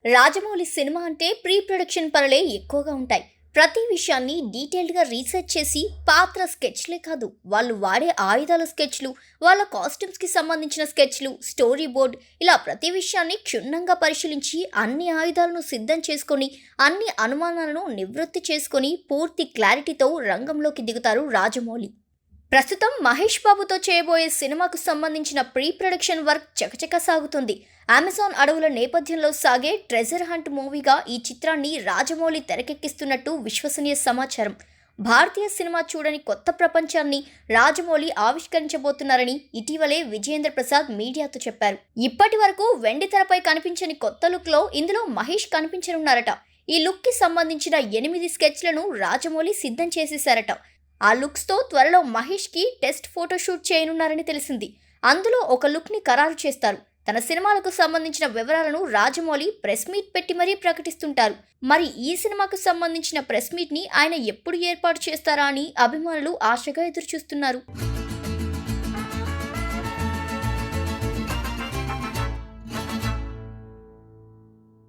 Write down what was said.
Rajamouli cinema అంటే pre production పనులే ఎక్కువగా ఉంటాయి. ప్రతి విషయాన్ని డీటెయిల్డ్‌గా రీసెర్చ్ చేసి పాత్ర స్కెచ్‌లే కాదు, వాళ్ళు వాడే ఆయుధాల స్కెచ్‌లు, వాళ్ళ కాస్ట్యూమ్స్‌కి సంబంధించిన స్కెచ్‌లు, స్టోరీ బోర్డ్ ఇలా ప్రతి విషయాన్ని క్షుణ్ణంగా పరిశీలించి అన్ని ఆయుధాలను సిద్ధం చేసుకొని, అన్ని అనుమానాలను నివృత్తి చేసుకొని పూర్తి క్లారిటీతో రంగంలోకి దిగుతారు రాజమౌళి. ప్రస్తుతం మహేష్ బాబుతో చేయబోయే సినిమాకు సంబంధించిన ప్రీ ప్రొడక్షన్ వర్క్ చకచకా సాగుతుంది. అమెజాన్ అడవుల నేపథ్యంలో సాగే ట్రెజర్ హంట్ మూవీగా ఈ చిత్రాన్ని రాజమౌళి తెరకెక్కిస్తున్నట్టు విశ్వసనీయ సమాచారం. భారతీయ సినిమా చూడని కొత్త ప్రపంచాన్ని రాజమౌళి ఆవిష్కరించబోతున్నారని ఇటీవలే విజయేంద్ర ప్రసాద్ మీడియాతో చెప్పారు. ఇప్పటి వరకు వెండి తెరపై కనిపించని కొత్త లుక్లో ఇందులో మహేష్ కనిపించనున్నారట. ఈ లుక్కి సంబంధించిన 8 స్కెచ్లను రాజమౌళి సిద్ధం చేసేశారట. ఆ లుక్స్తో త్వరలో మహేష్కి టెస్ట్ ఫోటోషూట్ చేయనున్నారని తెలిసింది. అందులో ఒక లుక్ని ఖరారు చేస్తారు. తన సినిమాలకు సంబంధించిన వివరాలను రాజమౌళి ప్రెస్ మీట్ పెట్టి మరీ ప్రకటిస్తుంటారు. మరి ఈ సినిమాకు సంబంధించిన ప్రెస్ మీట్ని ఆయన ఎప్పుడు ఏర్పాటు చేస్తారా అని అభిమానులు ఆశగా ఎదురుచూస్తున్నారు.